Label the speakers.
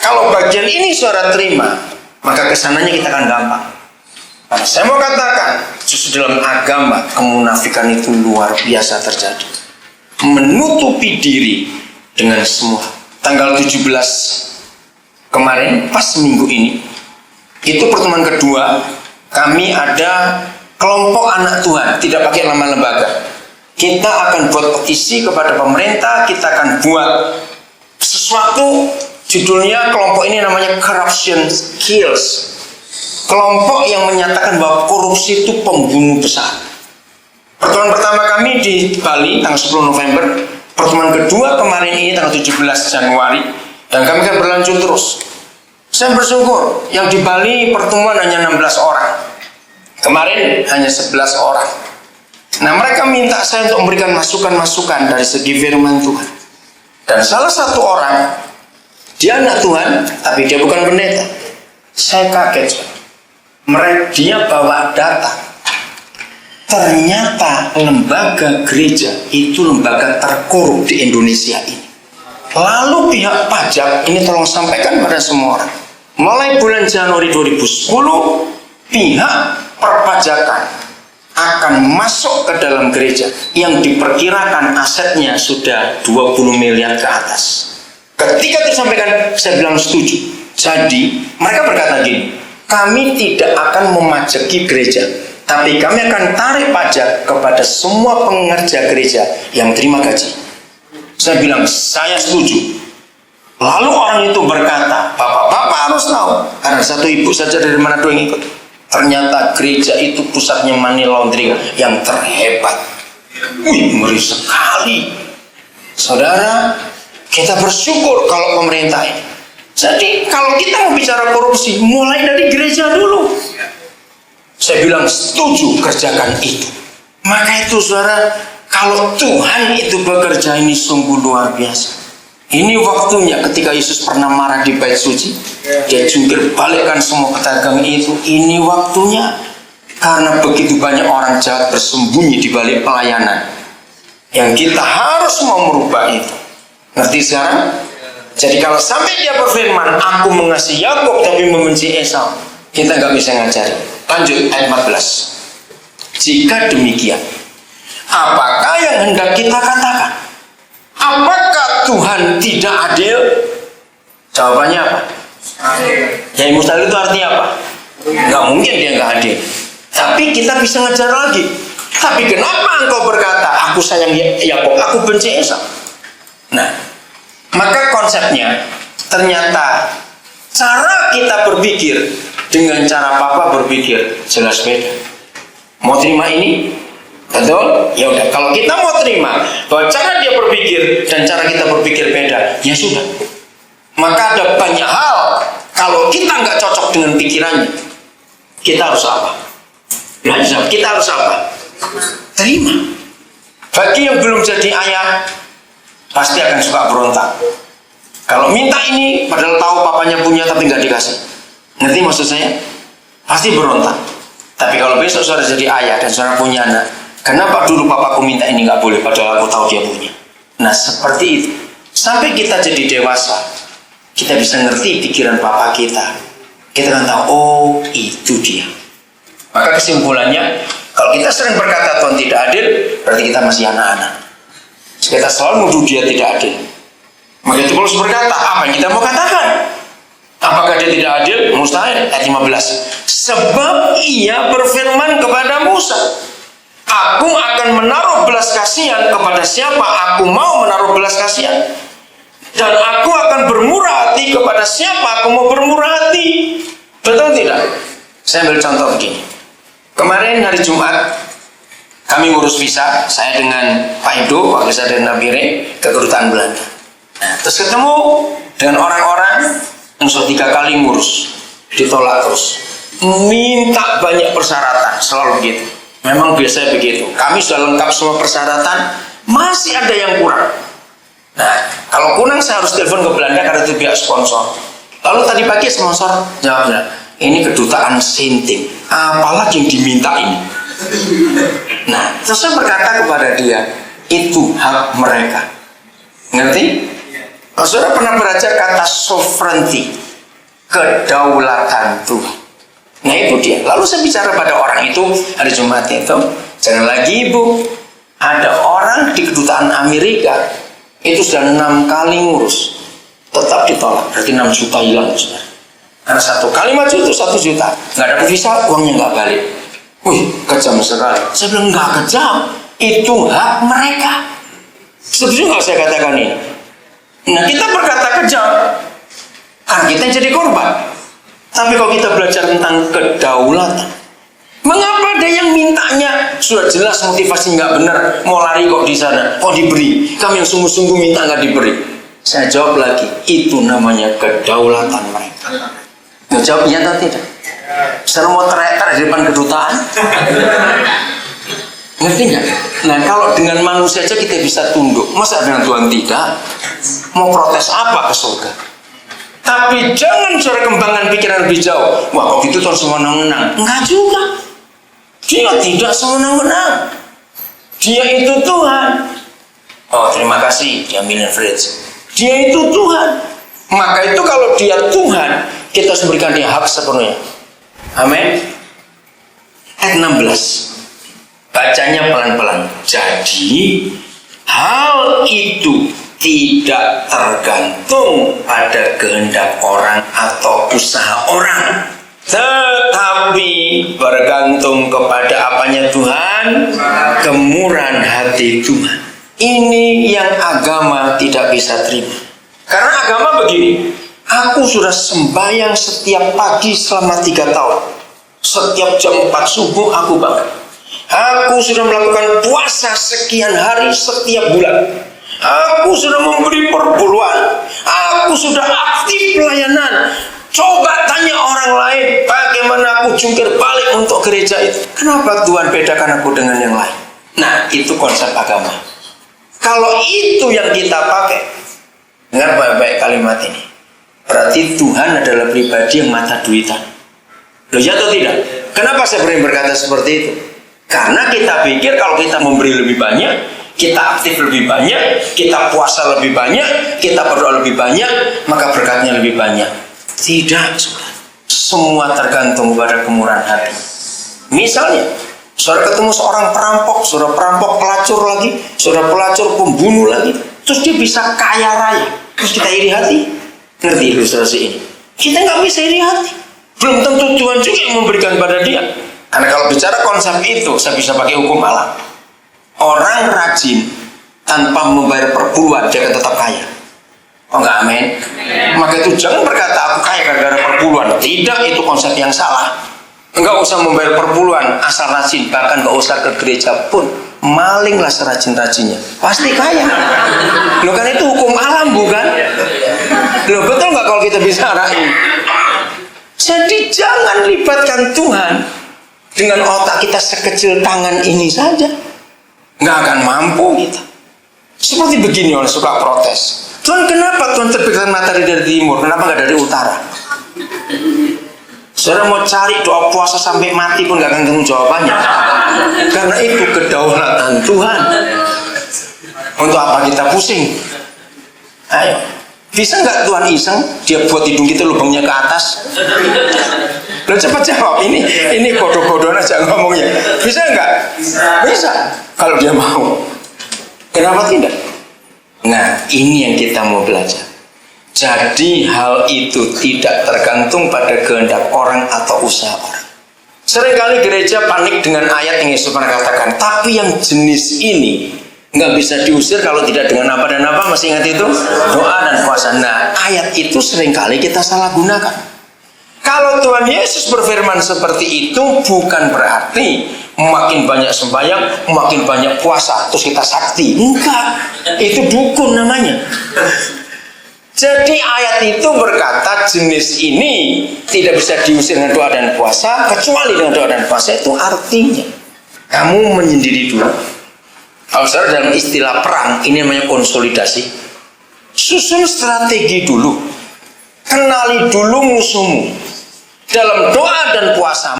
Speaker 1: Kalau bagian ini saudara terima, maka kesananya kita akan gampang. Karena saya mau katakan, justru dalam agama kemunafikan itu luar biasa terjadi. Menutupi diri dengan semua. Tanggal 17 kemarin, pas minggu ini, itu pertemuan kedua, kami ada kelompok anak Tuhan, tidak pakai nama lembaga. Kita akan buat petisi kepada pemerintah, kita akan buat sesuatu, judulnya kelompok ini namanya Corruption Kills. Kelompok yang menyatakan bahwa korupsi itu pembunuh besar. Pertemuan pertama kami di Bali tanggal 10 November, pertemuan kedua kemarin ini tanggal 17 Januari, dan kami akan berlanjut terus. Saya bersyukur yang di Bali pertemuan hanya 16 orang. Kemarin hanya 11 orang. Nah, mereka minta saya untuk memberikan masukan-masukan dari segi firman Tuhan. Dan salah satu orang, dia anak Tuhan, tapi dia bukan pendeta. Saya kaget. Dia bawa data. Ternyata lembaga gereja itu lembaga terkorup di Indonesia ini. Lalu pihak pajak, ini tolong sampaikan pada semua orang. Mulai bulan Januari 2010, pihak perpajakan akan masuk ke dalam gereja yang diperkirakan asetnya sudah 20 miliar ke atas. Ketika disampaikan, saya bilang setuju. Jadi mereka berkata gini, kami tidak akan memajaki gereja, tapi kami akan tarik pajak kepada semua pengerja gereja yang terima gaji. Saya bilang, saya setuju. Lalu orang itu berkata, bapak harus tahu, karena satu ibu saja dari Manado yang ikut. Ternyata gereja itu pusatnya money laundering yang terhebat. Wih, ngeri sekali. Saudara, kita bersyukur kalau pemerintah ini. Jadi kalau kita mau bicara korupsi, mulai dari gereja dulu. Saya bilang setuju kerjakan itu. Maka itu saudara, kalau Tuhan itu bekerja ini sungguh luar biasa. Ini waktunya ketika Yesus pernah marah di bait suci, dia jungkir balikkan semua pedagang itu. Ini waktunya, karena begitu banyak orang jahat bersembunyi di balik pelayanan. Yang kita harus mau merubah itu. Ngerti sekarang? Jadi kalau sampai dia berfirman, aku mengasihi Yakub tapi membenci Esau, kita nggak bisa ngajari. Lanjut ayat 14. Jika demikian, apakah yang hendak kita katakan? Apakah Tuhan tidak adil? Jawabannya apa? Yang mustahil itu artinya apa? Nggak mungkin dia nggak adil. Tapi kita bisa ngajar lagi. Tapi kenapa engkau berkata, aku sayang Yakub, aku benci Esau? Nah, maka konsepnya ternyata cara kita berpikir dengan cara papa berpikir jelas beda. Mau terima ini? Betul? Ya udah, kalau kita mau terima bahwa cara dia berpikir dan cara kita berpikir beda, ya sudah. Maka ada banyak hal kalau kita nggak cocok dengan pikirannya, kita harus apa? Belajar. Kita harus apa? Terima. Bagi yang belum jadi ayah, pasti akan suka berontak. Kalau minta ini, padahal tahu papanya punya tapi nggak dikasih. Ngerti maksud saya? Pasti berontak. Tapi kalau besok saudara jadi ayah dan saudara punya anak, kenapa dulu papaku minta ini nggak boleh, padahal aku tahu dia punya? Nah seperti itu. Sampai kita jadi dewasa, kita bisa ngerti pikiran papa kita. Kita kan tahu, oh itu dia. Maka kesimpulannya, kalau kita sering berkata Tuhan tidak adil, berarti kita masih anak-anak. Kita selalu menuduh dia tidak adil. Maka itu Paulus berkata, apa yang kita mau katakan? Apakah dia tidak adil? Mustahil. Ayat 15. Sebab ia berfirman kepada Musa, aku akan menaruh belas kasihan kepada siapa aku mau menaruh belas kasihan, dan aku akan bermurah hati kepada siapa aku mau bermurah hati. Betul tidak? Saya ambil contoh begini. Kemarin hari Jumat kami ngurus visa, saya dengan Pak Ido, waktu saya dan Nabire ke kedutaan Belanda. Nah, terus ketemu dengan orang-orang yang sudah 3 kali ngurus, ditolak terus, minta banyak persyaratan, selalu begitu. Memang biasanya begitu. Kami sudah lengkap semua persyaratan, masih ada yang kurang. Nah, kalau kurang saya harus telepon ke Belanda karena itu pihak sponsor. Lalu tadi pagi sponsor jawabnya, ini kedutaan Sinting, apalagi yang diminta ini. Nah, terus saya berkata kepada dia, itu hak mereka. Ngerti? Saudara pernah belajar kata sovereignty, kedaulatan Tuhan. Nah itu dia. Lalu saya bicara pada orang itu hari Jumat itu, jangan lagi ibu, ada orang di kedutaan Amerika itu sudah 6 kali ngurus, tetap ditolak, berarti 6 juta hilang saudara. Karena 1 kali maju itu 1 juta, nggak dapat visa, uangnya nggak balik. Wih, kejam sekali. Saya bilang nggak kejam, itu hak mereka. Setuju nggak saya katakan ini? Nah kita berkata kejam, kan kita yang jadi korban. Tapi kalau kita belajar tentang kedaulatan, mengapa ada yang mintanya sudah jelas motivasi nggak benar, mau lari kok di sana, kok diberi? Kami yang sungguh-sungguh minta nggak diberi. Saya jawab lagi, itu namanya kedaulatan mereka. Nggak jawab iya atau tidak? Saya mau teriak di depan kedutaan. Ngerti nggak? Nah kalau dengan manusia aja kita bisa tunduk, masa dengan Tuhan tidak? Mau protes apa ke surga? Tapi jangan saudara kembangkan pikiran lebih jauh. Wah kok gitu Tuhan sewenang-wenang? Enggak juga. Dia tidak sewenang-wenang. Dia itu Tuhan. Oh terima kasih, diambilin fridge. Dia itu Tuhan. Maka itu kalau dia Tuhan, kita harus memberikan dia hak sepenuhnya. Amin. Ayat 16. Bacanya pelan-pelan. Jadi hal itu tidak tergantung pada kehendak orang atau usaha orang, tetapi bergantung kepada apanya Tuhan, kemurahan hati Tuhan. Ini yang agama tidak bisa terima. Karena agama begini, aku sudah sembahyang setiap pagi selama 3 tahun. Setiap jam 4 subuh aku bangun. Aku sudah melakukan puasa sekian hari setiap bulan. Aku sudah memberi perpuluhan. Aku sudah aktif pelayanan. Coba tanya orang lain, bagaimana aku jungkir balik untuk gereja itu. Kenapa Tuhan bedakan aku dengan yang lain? Nah, itu konsep agama. Kalau itu yang kita pakai, dengar baik-baik kalimat ini. Berarti Tuhan adalah pribadi yang mata duitan. Loh ya atau tidak? Kenapa saya berani berkata seperti itu? Karena kita pikir kalau kita memberi lebih banyak, kita aktif lebih banyak, kita puasa lebih banyak, kita berdoa lebih banyak, maka berkatnya lebih banyak. Tidak, saudara. Semua tergantung pada kemurahan hati. Misalnya, saudara ketemu seorang perampok, saudara perampok pelacur lagi, saudara pelacur pembunuh lagi, terus dia bisa kaya raya, terus kita iri hati. Ngerti ilustrasi ini? Kita nggak bisa iri hati. Belum tentu Tuhan juga yang memberikan pada dia. Karena kalau bicara konsep itu, saya bisa pakai hukum alam. Orang rajin tanpa membayar perpuluhan, dia akan tetap kaya. Oh enggak, amin? Maka itu jangan berkata aku kaya gara-gara perpuluhan. Tidak, itu konsep yang salah. Enggak usah membayar perpuluhan, asal rajin. Bahkan enggak usah ke gereja pun, malinglah serajin-rajinnya, pasti kaya. Loh kan itu hukum alam, bukan? Loh betul nggak kalau kita bisa arahin? Jadi jangan libatkan Tuhan dengan otak kita sekecil tangan ini saja. Nggak akan mampu kita. Seperti begini orang suka protes. Tuhan kenapa Tuhan terbitkan matahari dari timur? Kenapa nggak dari utara? Saudara mau cari doa puasa sampai mati pun nggak akan ketemu jawabannya. Karena itu kedaulatan Tuhan. Untuk apa kita pusing? Ayo, bisa nggak Tuhan iseng dia buat hidung kita lubangnya ke atas? Lo cepat jawab, ini bodoh-bodohan aja ngomongnya. Bisa nggak? Bisa. Kalau dia mau. Kenapa tidak? Nah, ini yang kita mau belajar. Jadi hal itu tidak tergantung pada kehendak orang atau usaha orang. Seringkali gereja panik dengan ayat yang Yesus pernah katakan, tapi yang jenis ini nggak bisa diusir kalau tidak dengan apa dan apa. Masih ingat itu? Doa dan puasa. Nah, ayat itu seringkali kita salah gunakan. Kalau Tuhan Yesus berfirman seperti itu, bukan berarti makin banyak sembahyang, makin banyak puasa, terus kita sakti. Enggak, itu dukun namanya. Jadi ayat itu berkata jenis ini tidak bisa diusir dengan doa dan puasa, kecuali dengan doa dan puasa. Itu artinya kamu menyendiri dulu. Kalau saudara dalam istilah perang, ini namanya konsolidasi. Susun strategi dulu. Kenali dulu musuhmu. Dalam doa dan puasa